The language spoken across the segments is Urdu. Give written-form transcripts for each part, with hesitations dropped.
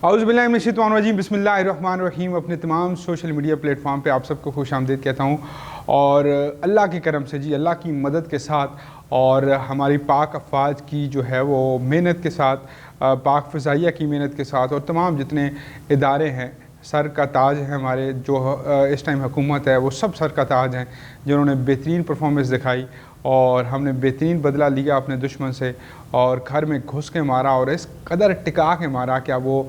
اعوذ باللہ من الشیطان الرجیم بسم اللہ الرحمن الرحیم۔ اپنے تمام سوشل میڈیا پلیٹ فارم پہ آپ سب کو خوش آمدید کہتا ہوں، اور اللہ کے کرم سے اللہ کی مدد کے ساتھ اور ہماری پاک افواج کی جو ہے وہ محنت کے ساتھ، پاک فضائیہ کی محنت کے ساتھ، اور تمام جتنے ادارے ہیں سر کا تاج ہے ہمارے، جو اس ٹائم حکومت ہے وہ سب سر کا تاج ہیں، جنہوں نے بہترین پرفارمنس دکھائی اور ہم نے بہترین بدلہ لیا اپنے دشمن سے، اور گھر میں گھس کے مارا اور اس قدر ٹکا کے مارا کہ وہ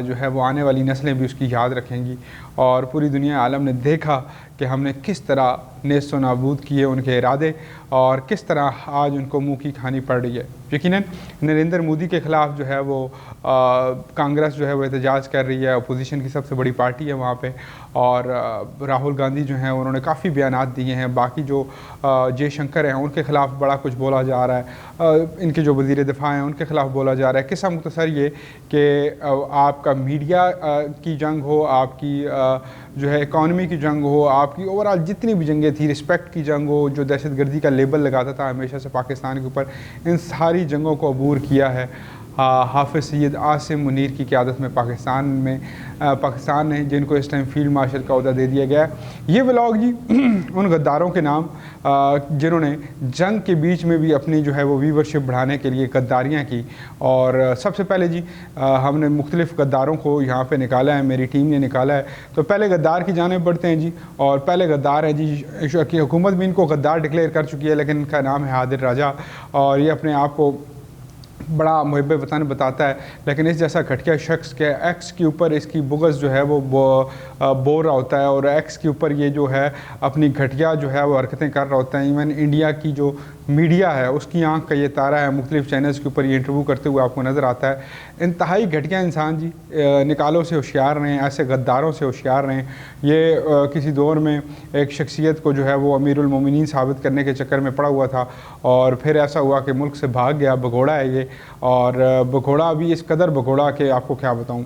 جو ہے وہ آنے والی نسلیں بھی اس کی یاد رکھیں گی، اور پوری دنیا عالم نے دیکھا کہ ہم نے کس طرح نیست و نابود کیے ان کے ارادے، اور کس طرح آج ان کو منہ کی کھانی پڑ رہی ہے۔ یقیناً نریندر مودی کے خلاف جو ہے وہ کانگریس جو ہے وہ احتجاج کر رہی ہے، اپوزیشن کی سب سے بڑی پارٹی ہے وہاں پہ، اور راہل گاندھی جو ہیں انہوں نے کافی بیانات دیے ہیں، باقی جو جے شنکر ہیں ان کے خلاف بڑا کچھ بولا جا رہا ہے، ان کے جو وزیر دفاع ہیں ان کے خلاف بولا جا رہا ہے۔ قصہ مختصر یہ کہ آپ کا میڈیا کی جنگ ہو، آپ کی جو ہے اکانومی کی جنگ ہو، آپ کی اوورال جتنی بھی جنگیں تھیں، رسپیکٹ کی جنگ ہو، جو دہشت گردی کا لیبل لگاتا تھا ہمیشہ سے پاکستان کے اوپر، ان ساری جنگوں کو عبور کیا ہے حافظ سید عاصم منیر کی قیادت میں پاکستان نے، جن کو اس ٹائم فیلڈ مارشل کا عہدہ دے دیا گیا ہے۔ یہ ولاگ جی ان غداروں کے نام جنہوں نے جنگ کے بیچ میں بھی اپنی جو ہے وہ ویورشپ بڑھانے کے لیے غداریاں کی، اور سب سے پہلے جی ہم نے مختلف غداروں کو یہاں پہ نکالا ہے، میری ٹیم نے نکالا ہے، تو پہلے غدار کی جانب بڑھتے ہیں جی، اور پہلے غدار ہے جی کہ حکومت بھی ان کو غدار ڈکلیئر کر چکی ہے، لیکن ان کا نام ہے عادل راجہ، اور یہ اپنے آپ کو بڑا محب وطن بتاتا ہے، لیکن اس جیسا گھٹیا شخص کے ایکس کے اوپر اس کی بغض جو ہے وہ بول رہا ہوتا ہے، اور ایکس کے اوپر یہ جو ہے اپنی گھٹیا جو ہے وہ حرکتیں کر رہا ہوتا ہے۔ ایون انڈیا کی جو میڈیا ہے اس کی آنکھ کا یہ تارہ ہے، مختلف چینلز کے اوپر یہ انٹرویو کرتے ہوئے آپ کو نظر آتا ہے۔ انتہائی گھٹیا انسان جی، نکالوں سے ہوشیار رہیں، ایسے غداروں سے ہوشیار رہیں۔ یہ کسی دور میں ایک شخصیت کو جو ہے وہ امیر المومنین ثابت کرنے کے چکر میں پڑا ہوا تھا، اور پھر ایسا ہوا کہ ملک سے بھاگ گیا۔ بگوڑا ہے یہ، اور بگوڑا بھی اس قدر بگوڑا کہ آپ کو کیا بتاؤں۔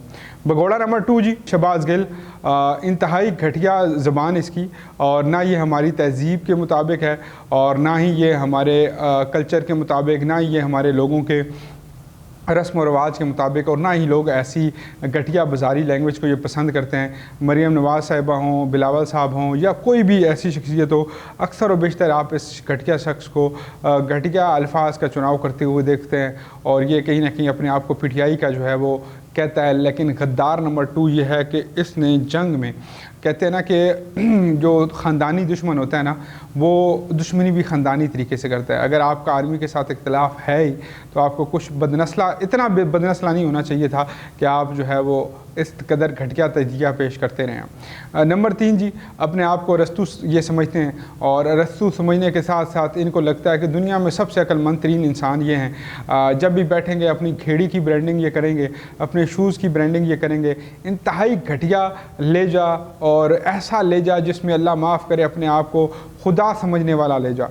بگوڑا نمبر 2 جی شہباز گل، انتہائی گھٹیا زبان اس کی، اور نہ یہ ہماری تہذیب کے مطابق ہے، اور نہ ہی یہ ہمارے کلچر کے مطابق، نہ ہی یہ ہمارے لوگوں کے رسم و رواج کے مطابق، اور نہ ہی لوگ ایسی گھٹیا بازاری لینگویج کو یہ پسند کرتے ہیں۔ مریم نواز صاحبہ ہوں، بلاول صاحب ہوں، یا کوئی بھی ایسی شخصیت ہو، اکثر و بیشتر آپ اس گھٹیا شخص کو گھٹیا الفاظ کا چناؤ کرتے ہوئے دیکھتے ہیں، اور یہ کہیں نہ کہیں اپنے آپ کو پٹیائی کا جو ہے وہ کہتا ہے۔ لیکن غدار نمبر 2 یہ ہے کہ اس نے جنگ میں، کہتے ہیں نا کہ جو خاندانی دشمن ہوتا ہے نا، وہ دشمنی بھی خاندانی طریقے سے کرتا ہے۔ اگر آپ کا آرمی کے ساتھ اختلاف ہے ہی تو آپ کو کچھ بدنسلہ، اتنا بدنسلہ نہیں ہونا چاہیے تھا کہ آپ جو ہے وہ اس قدر گھٹیا تجزیہ پیش کرتے رہے ہیں۔ نمبر 3 جی اپنے آپ کو رستو یہ سمجھتے ہیں، اور رستو سمجھنے کے ساتھ ساتھ ان کو لگتا ہے کہ دنیا میں سب سے عقل مند ترین انسان یہ ہیں۔ جب بھی بیٹھیں گے اپنی کھیڑی کی برانڈنگ یہ کریں گے، اپنے شوز کی برانڈنگ یہ کریں گے۔ انتہائی گھٹیا لہجہ، اور ایسا لہجہ جس میں اللہ معاف کرے اپنے آپ کو خدا سمجھنے والا لہجہ۔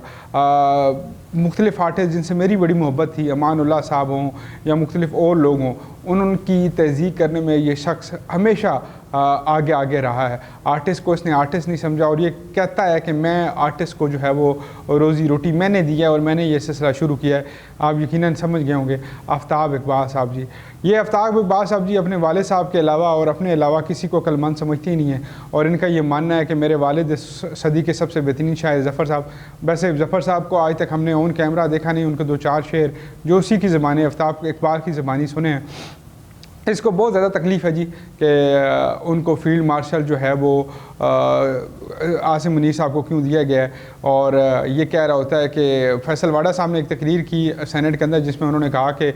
مختلف آرٹسٹ جن سے میری بڑی محبت تھی، امان اللہ صاحب ہوں یا مختلف اور لوگ ہوں، ان کی تہذیب کرنے میں یہ شخص ہمیشہ آگے رہا ہے۔ آرٹسٹ کو اس نے آرٹسٹ نہیں سمجھا، اور یہ کہتا ہے کہ میں آرٹسٹ کو جو ہے وہ روزی روٹی میں نے دی ہے، اور میں نے یہ سلسلہ شروع کیا ہے۔ آپ یقیناً سمجھ گئے ہوں گے آفتاب اقبال صاحب جی۔ یہ آفتاب اقبال صاحب جی اپنے والد صاحب کے علاوہ اور اپنے علاوہ کسی کو عقل مند سمجھتے ہی نہیں ہیں، اور ان کا یہ ماننا ہے کہ میرے والد صدی کے سب سے بہترین شاعر ظفر صاحب۔ ویسے ظفر صاحب کو آج تک ہم نے آن کیمرہ دیکھا نہیں، ان کے 2-4 شعر جو اسی کی زبانی آفتاب اقبال کی زبانی سنے ہیں۔ اس کو بہت زیادہ تکلیف ہے جی کہ ان کو فیلڈ مارشل جو ہے وہ عاصم منیر صاحب کو کیوں دیا گیا ہے، اور یہ کہہ رہا ہوتا ہے کہ فیصل واڈا صاحب نے ایک تقریر کی سینٹ کے اندر، جس میں انہوں نے کہا کہ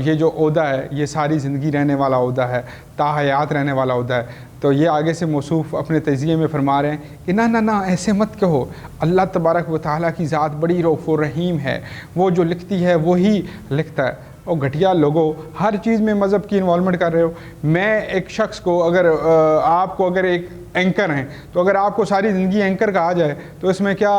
یہ جو عہدہ ہے یہ ساری زندگی رہنے والا عہدہ ہے، تا حیات رہنے والا عہدہ ہے۔ تو یہ آگے سے موصوف اپنے تجزیے میں فرما رہے ہیں کہ نہ ایسے مت کہو، اللہ تبارک و تعالیٰ کی ذات بڑی رؤوف الرحیم ہے، وہ جو لکھتی ہے وہی لکھتا ہے۔ اور گھٹیا لوگوں ہر چیز میں مذہب کی انوالومنٹ کر رہے ہو۔ میں ایک شخص کو اگر آپ کو اگر ایک اینکر ہیں، تو اگر آپ کو ساری زندگی اینکر کہا جائے تو اس میں کیا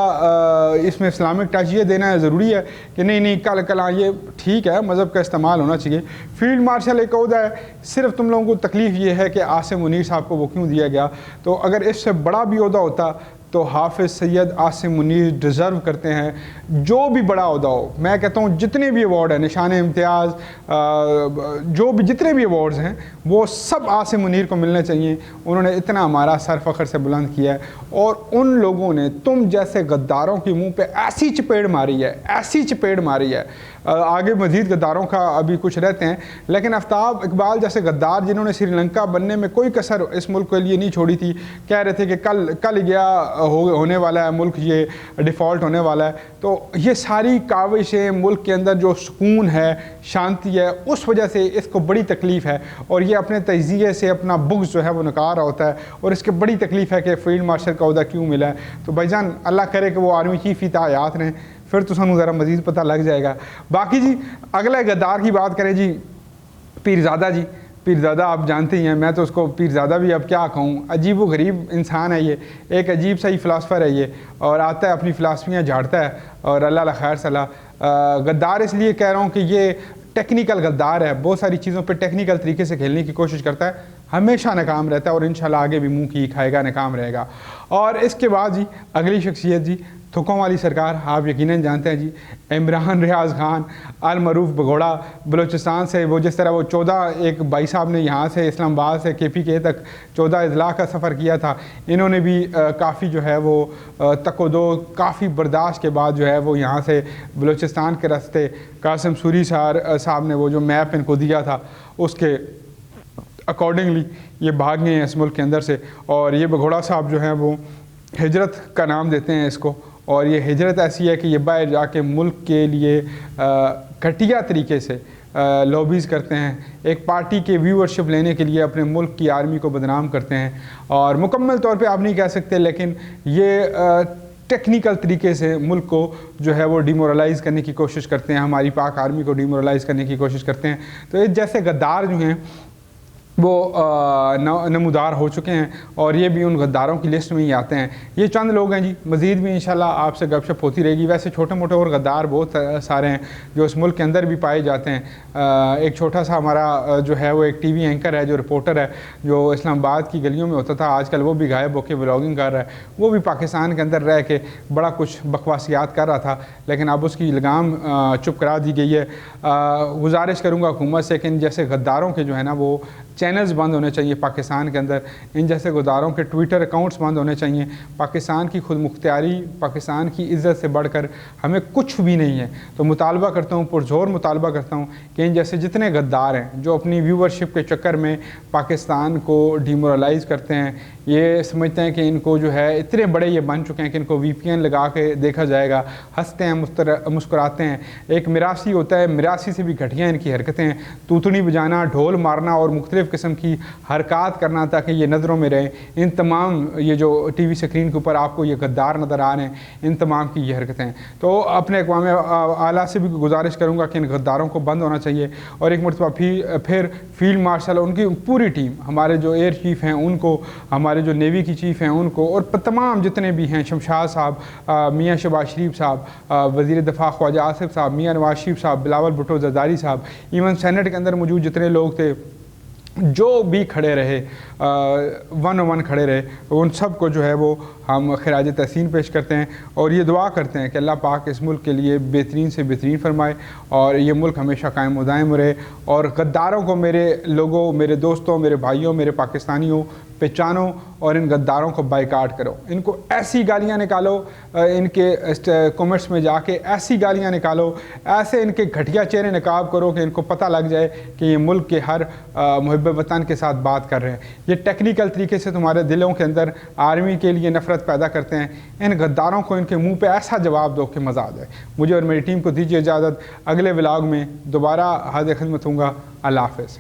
اس میں اسلامک ٹچ یہ دینا ہے ضروری ہے کہ نہیں کل یہ ٹھیک ہے، مذہب کا استعمال ہونا چاہیے۔ فیلڈ مارشل ایک عہدہ ہے، صرف تم لوگوں کو تکلیف یہ ہے کہ عاصم منیر صاحب کو وہ کیوں دیا گیا۔ تو اگر اس سے بڑا بھی عہدہ ہوتا تو حافظ سید عاصم منیر ڈیزرو کرتے ہیں جو بھی بڑا عہدہ ہو. میں کہتا ہوں جتنے بھی ایوارڈ ہیں، نشان امتیاز، جو بھی جتنے بھی ایوارڈز ہیں وہ سب عاصم منیر کو ملنے چاہیے. انہوں نے اتنا ہمارا سر فخر سے بلند کیا ہے، اور ان لوگوں نے تم جیسے غداروں کے منہ پہ ایسی چپیڑ ماری ہے، ایسی چپیڑ ماری ہے. آگے مزید غداروں کا ابھی کچھ رہتے ہیں، لیکن آفتاب اقبال جیسے غدار جنہوں نے سری لنکا بننے میں کوئی کسر اس ملک کے لیے نہیں چھوڑی تھی، کہہ رہے تھے کہ کل گیا ہونے والا ہے ملک، یہ ڈیفالٹ ہونے والا ہے. تو یہ ساری کاوشیں، ملک کے اندر جو سکون ہے، شانتی ہے، اس وجہ سے اس کو بڑی تکلیف ہے، اور یہ اپنے تجزیے سے اپنا بغض جو ہے وہ نکار رہا ہوتا ہے، اور اس کی بڑی تکلیف ہے کہ فیلڈ مارشل کا عہدہ کیوں ملا ہے. تو بھائی جان اللہ کرے کہ وہ آرمی چیف ہی حیات رہیں، پھر تو سانوں ذرا مزید پتہ لگ جائے گا. باقی جی اگلے غدار کی بات کریں جی، پیرزادہ جی. پیرزادہ آپ جانتے ہی ہیں، میں تو اس کو پیرزادہ بھی اب کیا کہوں، عجیب و غریب انسان ہے یہ، ایک عجیب سا ہی فلاسفر ہے یہ، اور آتا ہے اپنی فلاسفیاں جھاڑتا ہے، اور اللہ خیر صلاح. غدار اس لیے کہہ رہا ہوں کہ یہ ٹیکنیکل غدار ہے، بہت ساری چیزوں پہ ٹیکنیکل طریقے سے کھیلنے کی کوشش کرتا ہے، ہمیشہ ناکام رہتا ہے، اور انشاءاللہ آگے بھی منہ کی کھائے گا، ناکام رہے گا. اور اس کے بعد جی اگلی شخصیت جی تھکوں والی سرکار، آپ یقیناً جانتے ہیں جی، عمران ریاض خان المعروف بگوڑا، بلوچستان سے. وہ جس طرح وہ 14 ایک بھائی صاحب نے یہاں سے اسلام آباد سے KPK تک 14 اضلاع کا سفر کیا تھا، انہوں نے بھی کافی جو ہے وہ تک و دو، کافی برداشت کے بعد جو ہے وہ یہاں سے بلوچستان کے راستے قاسم سوری صاحب نے وہ جو میپ ان کو دیا تھا اس کے اکارڈنگلی یہ بھاگ گئے ہیں اس ملک کے اندر سے. اور یہ بگوڑا صاحب جو ہیں وہ ہجرت کا نام دیتے ہیں اس کو، اور یہ ہجرت ایسی ہے کہ یہ باہر جا کے ملک کے لیے گھٹیا طریقے سے لابیز کرتے ہیں، ایک پارٹی کے ویورشپ لینے کے لیے اپنے ملک کی آرمی کو بدنام کرتے ہیں. اور مکمل طور پہ آپ نہیں کہہ سکتے، لیکن یہ ٹیکنیکل طریقے سے ملک کو جو ہے وہ ڈیمورلائز کرنے کی کوشش کرتے ہیں، ہماری پاک آرمی کو ڈیمورلائز کرنے کی کوشش کرتے ہیں. تو یہ جیسے غدار جو ہیں وہ نمودار ہو چکے ہیں، اور یہ بھی ان غداروں کی لسٹ میں ہی آتے ہیں. یہ چند لوگ ہیں جی، مزید بھی انشاءاللہ آپ سے گپ شپ ہوتی رہے گی. ویسے چھوٹے موٹے اور غدار بہت سارے ہیں جو اس ملک کے اندر بھی پائے جاتے ہیں. ایک چھوٹا سا ہمارا جو ہے وہ ایک TV اینکر ہے، جو رپورٹر ہے، جو اسلام آباد کی گلیوں میں ہوتا تھا، آج کل وہ بھی غائب ہو کے ولاگنگ کر رہا ہے. وہ بھی پاکستان کے اندر رہ کے بڑا کچھ بکواسیات کر رہا تھا، لیکن اب اس کی لگام چپ کرا دی گئی ہے. گزارش کروں گا حکومت سے کہ ان جیسے غداروں کے جو ہے نا وہ چینلز بند ہونے چاہیے پاکستان کے اندر، ان جیسے غداروں کے ٹویٹر اکاؤنٹس بند ہونے چاہیے. پاکستان کی خود مختاری، پاکستان کی عزت سے بڑھ کر ہمیں کچھ بھی نہیں ہے. تو مطالبہ کرتا ہوں، پرزور مطالبہ کرتا ہوں کہ ان جیسے جتنے غدار ہیں جو اپنی ویورشپ کے چکر میں پاکستان کو ڈیمورلائز کرتے ہیں، یہ سمجھتے ہیں کہ ان کو جو ہے اتنے بڑے یہ بن چکے ہیں کہ ان کو VPN لگا کے دیکھا جائے گا، ہنستے ہیں، مسکراتے ہیں. ایک میراثی ہوتا ہے، میراثی سے بھی گھٹیا ان کی حرکتیں ہیں، توتنی بجانا، ڈھول مارنا اور مختلف قسم کی حرکات کرنا تاکہ یہ نظروں میں رہیں. ان تمام یہ جو TV سکرین کے اوپر آپ کو یہ غدار نظر آ رہے ہیں، ان تمام کی یہ حرکتیں ہیں. تو اپنے اقوام اعلیٰ سے بھی گزارش کروں گا کہ ان غداروں کو بند ہونا چاہیے. اور ایک مرتبہ پھر فیلڈ مارشل، ان کی پوری ٹیم، ہمارے جو ایئر چیف ہیں ان کو، ہمارے جو نیوی کی چیف ہیں ان کو، اور تمام جتنے بھی ہیں، شمشاد صاحب، میاں شہباز شریف صاحب، وزیر دفاع خواجہ آصف صاحب، میاں نواز شریف صاحب، بلاول بھٹو زرداری صاحب، ایون سینٹ کے اندر موجود جتنے لوگ تھے، جو بھی کھڑے رہے، 1-on-1 کھڑے رہے، ان سب کو جو ہے وہ ہم خراج تحسین پیش کرتے ہیں. اور یہ دعا کرتے ہیں کہ اللہ پاک اس ملک کے لیے بہترین سے بہترین فرمائے، اور یہ ملک ہمیشہ قائم و دائم رہے. اور غداروں کو میرے لوگوں، میرے دوستوں، میرے بھائیوں، میرے پاکستانیوں، پہچانو اور ان غداروں کو بائیکاٹ کرو. ان کو ایسی گالیاں نکالو، ان کے کومنٹس میں جا کے ایسی گالیاں نکالو، ایسے ان کے گھٹیا چہرے نقاب کرو کہ ان کو پتہ لگ جائے کہ یہ ملک کے ہر محب وطن کے ساتھ بات کر رہے ہیں. یہ ٹیکنیکل طریقے سے تمہارے دلوں کے اندر آرمی کے لیے نفرت پیدا کرتے ہیں. ان غداروں کو ان کے منہ پہ ایسا جواب دو کہ مزہ آ جائے. مجھے اور میری ٹیم کو دیجیے اجازت، اگلے ولاگ میں دوبارہ حاضر خدمت ہوں گا. اللہ حافظ.